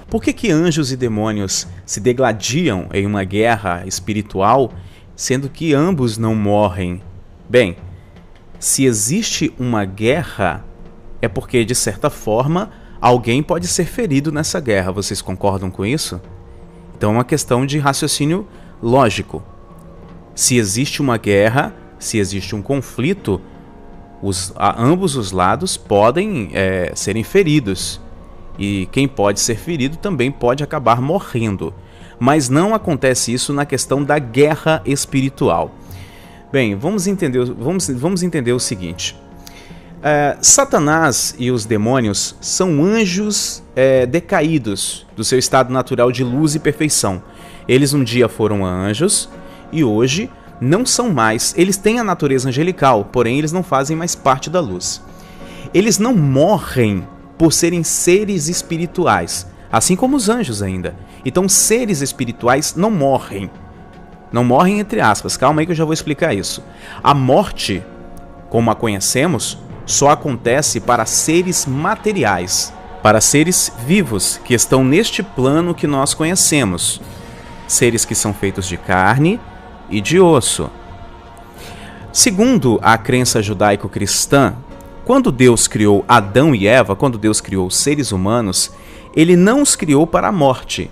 Por que que anjos e demônios se degladiam em uma guerra espiritual, sendo que ambos não morrem? Bem, se existe uma guerra, é porque, de certa forma, alguém pode ser ferido nessa guerra. Vocês concordam com isso? Então é uma questão de raciocínio lógico. Se existe uma guerra, se existe um conflito, ambos os lados podem serem feridos. E quem pode ser ferido também pode acabar morrendo. Mas não acontece isso na questão da guerra espiritual. Bem, vamos entender o seguinte. Satanás e os demônios são anjos decaídos do seu estado natural de luz e perfeição. Eles um dia foram anjos e hoje não são mais. Eles têm a natureza angelical, porém eles não fazem mais parte da luz. Eles não morrem por serem seres espirituais, assim como os anjos ainda. Então, seres espirituais não morrem. Não morrem entre aspas, calma aí que eu já vou explicar isso. A morte, como a conhecemos, só acontece para seres materiais, para seres vivos, que estão neste plano que nós conhecemos. Seres que são feitos de carne e de osso. Segundo a crença judaico-cristã, quando Deus criou Adão e Eva, quando Deus criou os seres humanos, Ele não os criou para a morte.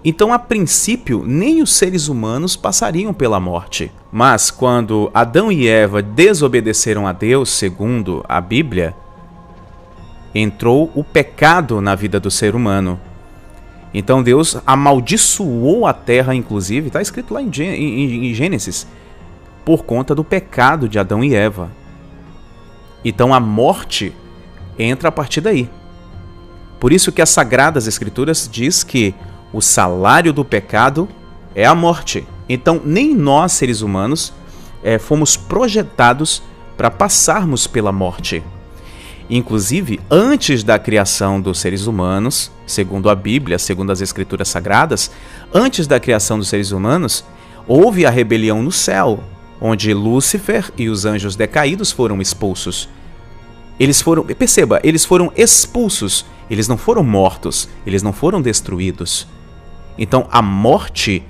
Então, a princípio, nem os seres humanos passariam pela morte. Mas, quando Adão e Eva desobedeceram a Deus, segundo a Bíblia, entrou o pecado na vida do ser humano. Então, Deus amaldiçoou a terra, inclusive, está escrito lá em Gênesis, por conta do pecado de Adão e Eva. Então, a morte entra a partir daí. Por isso que as Sagradas Escrituras diz que o salário do pecado é a morte. Então, nem nós, seres humanos, fomos projetados para passarmos pela morte. Inclusive, antes da criação dos seres humanos, segundo a Bíblia, segundo as Escrituras Sagradas, antes da criação dos seres humanos, houve a rebelião no céu, onde Lúcifer e os anjos decaídos foram expulsos. Eles foram expulsos, eles não foram mortos, eles não foram destruídos. Então, a morte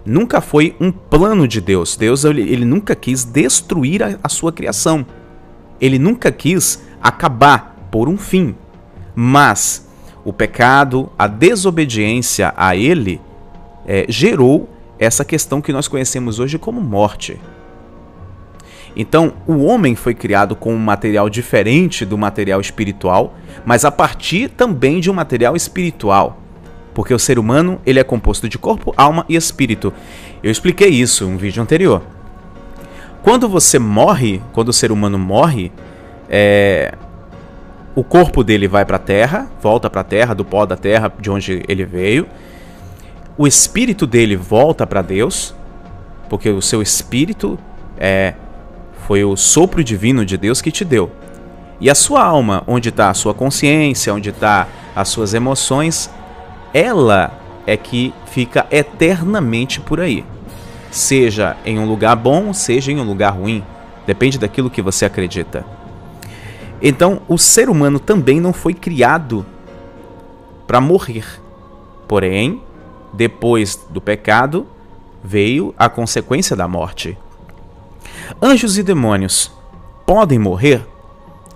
nunca foi um plano de Deus. Deus ele nunca quis destruir a sua criação. Ele nunca quis acabar por um fim. Mas o pecado, a desobediência a Ele, gerou essa questão que nós conhecemos hoje como morte. Então, o homem foi criado com um material diferente do material espiritual, mas a partir também de um material espiritual. Porque o ser humano ele é composto de corpo, alma e espírito. Eu expliquei isso em um vídeo anterior. Quando você morre, quando o ser humano morre, o corpo dele vai para a terra, volta para a terra, do pó da terra de onde ele veio. O espírito dele volta para Deus, porque o seu espírito foi o sopro divino de Deus que te deu. E a sua alma, onde está a sua consciência, onde está as suas emoções, ela é que fica eternamente por aí. Seja em um lugar bom, seja em um lugar ruim. Depende daquilo que você acredita. Então, o ser humano também não foi criado para morrer. Porém, depois do pecado, veio a consequência da morte. Anjos e demônios podem morrer?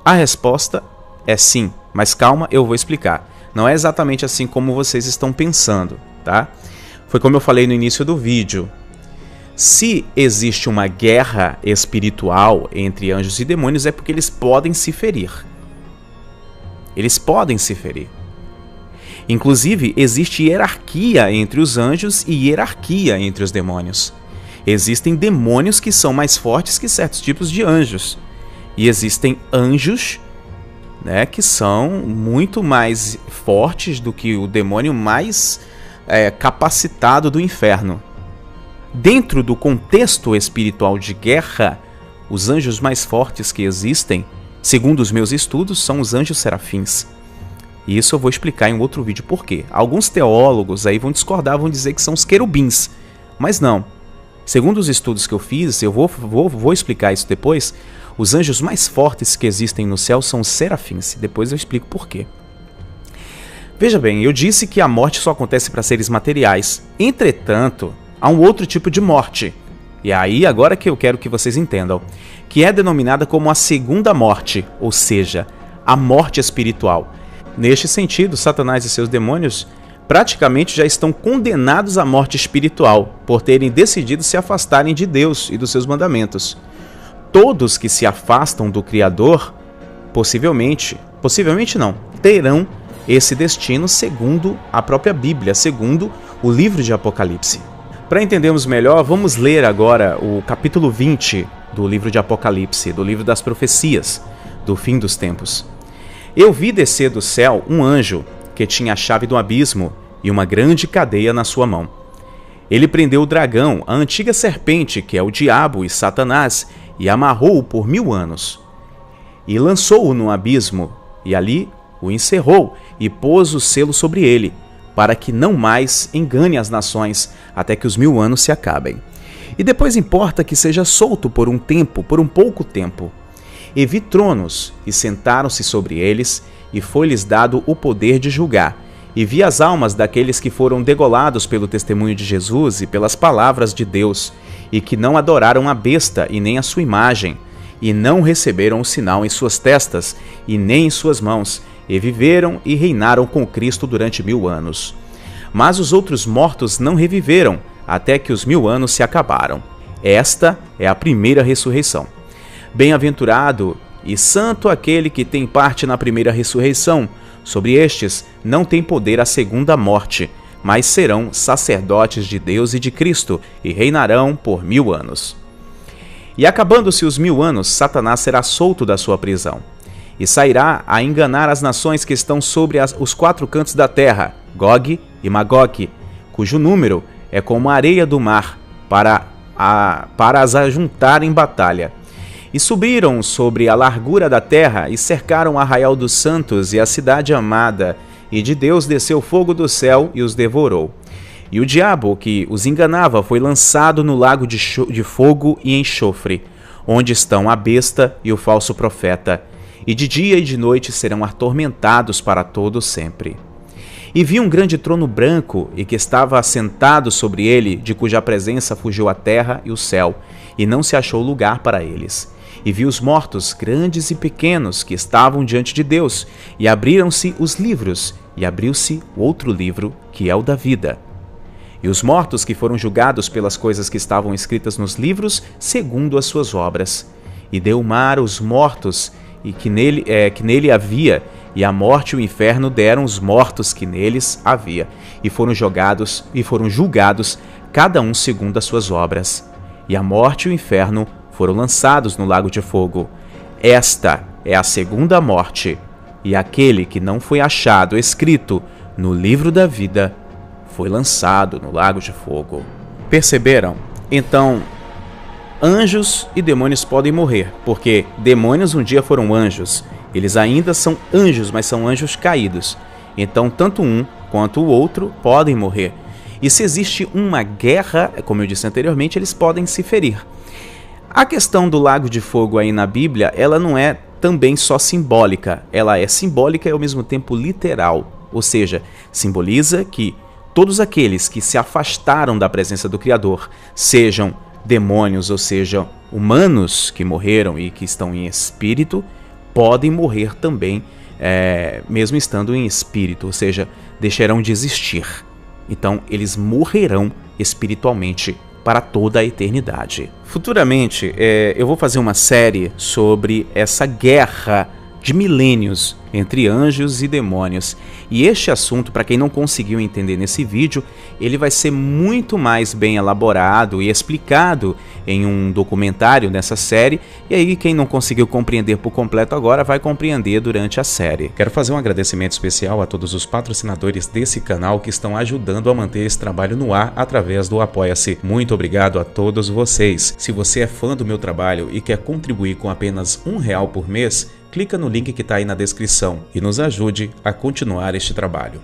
A resposta é sim, mas calma, eu vou explicar. Não é exatamente assim como vocês estão pensando, tá? Foi como eu falei no início do vídeo. Se existe uma guerra espiritual entre anjos e demônios, é porque eles podem se ferir. Eles podem se ferir. Inclusive, existe hierarquia entre os anjos e hierarquia entre os demônios. Existem demônios que são mais fortes que certos tipos de anjos. E existem anjos, que são muito mais fortes do que o demônio mais capacitado do inferno. Dentro do contexto espiritual de guerra, os anjos mais fortes que existem, segundo os meus estudos, são os anjos serafins. E isso eu vou explicar em outro vídeo por quê. Alguns teólogos aí vão discordar, vão dizer que são os querubins. Mas não. Segundo os estudos que eu fiz, eu vou explicar isso depois, os anjos mais fortes que existem no céu são os serafins. Depois eu explico por quê. Veja bem, eu disse que a morte só acontece para seres materiais. Entretanto, há um outro tipo de morte. E é aí agora que eu quero que vocês entendam, que é denominada como a segunda morte, ou seja, a morte espiritual. Neste sentido, Satanás e seus demônios praticamente já estão condenados à morte espiritual, por terem decidido se afastarem de Deus e dos seus mandamentos. Todos que se afastam do Criador, possivelmente não, terão esse destino segundo a própria Bíblia, segundo o livro de Apocalipse. Para entendermos melhor, vamos ler agora o capítulo 20 do livro de Apocalipse, do livro das profecias, do fim dos tempos. Eu vi descer do céu um anjo que tinha a chave do abismo e uma grande cadeia na sua mão. Ele prendeu o dragão, a antiga serpente, que é o diabo e Satanás, e amarrou-o por 1000 anos. E lançou-o no abismo, e ali o encerrou, e pôs o selo sobre ele, para que não mais engane as nações, até que os 1000 anos se acabem. E depois importa que seja solto por um tempo, por um pouco tempo. E vi tronos, e sentaram-se sobre eles, e foi-lhes dado o poder de julgar. E vi as almas daqueles que foram degolados pelo testemunho de Jesus e pelas palavras de Deus, e que não adoraram a besta e nem a sua imagem, e não receberam o sinal em suas testas e nem em suas mãos, e viveram e reinaram com Cristo durante 1000 anos. Mas os outros mortos não reviveram, até que os 1000 anos se acabaram. Esta é a primeira ressurreição. Bem-aventurado e santo aquele que tem parte na primeira ressurreição. Sobre estes não tem poder a segunda morte, mas serão sacerdotes de Deus e de Cristo, e reinarão por 1000 anos. E acabando-se os 1000 anos, Satanás será solto da sua prisão, e sairá a enganar as nações que estão sobre os 4 cantos da terra, Gog e Magog, cujo número é como a areia do mar, para as ajuntar em batalha. E subiram sobre a largura da terra e cercaram o arraial dos santos e a cidade amada, e de Deus desceu fogo do céu e os devorou. E o diabo que os enganava foi lançado no lago de fogo e enxofre, onde estão a besta e o falso profeta, e de dia e de noite serão atormentados para todo sempre. E vi um grande trono branco, e que estava assentado sobre ele, de cuja presença fugiu a terra e o céu, e não se achou lugar para eles. E vi os mortos, grandes e pequenos, que estavam diante de Deus, e abriram-se os livros, e abriu-se o outro livro, que é o da vida. E os mortos que foram julgados pelas coisas que estavam escritas nos livros, segundo as suas obras. E deu o mar os mortos, e que nele havia, e a morte e o inferno deram os mortos que neles havia, e foram julgados, cada um segundo as suas obras. E a morte e o inferno foram lançados no lago de fogo. Esta é a segunda morte, e aquele que não foi achado escrito no livro da vida foi lançado no lago de fogo. Perceberam? Então, anjos e demônios podem morrer, porque demônios um dia foram anjos. Eles ainda são anjos, mas são anjos caídos. Então, tanto um quanto o outro podem morrer. E se existe uma guerra, como eu disse anteriormente, eles podem se ferir. A questão do lago de fogo aí na Bíblia, ela não é também só simbólica. Ela é simbólica e ao mesmo tempo literal. Ou seja, simboliza que todos aqueles que se afastaram da presença do Criador, sejam demônios ou sejam humanos que morreram e que estão em espírito, podem morrer também, mesmo estando em espírito, ou seja, deixarão de existir. Então, eles morrerão espiritualmente para toda a eternidade. Futuramente, eu vou fazer uma série sobre essa guerra de milênios entre anjos e demônios. E este assunto, para quem não conseguiu entender nesse vídeo, ele vai ser muito mais bem elaborado e explicado em um documentário nessa série. E aí quem não conseguiu compreender por completo agora vai compreender durante a série. Quero fazer um agradecimento especial a todos os patrocinadores desse canal que estão ajudando a manter esse trabalho no ar através do Apoia-se. Muito obrigado a todos vocês. Se você é fã do meu trabalho e quer contribuir com apenas R$1 por mês, clica no link que está aí na descrição e nos ajude a continuar este trabalho.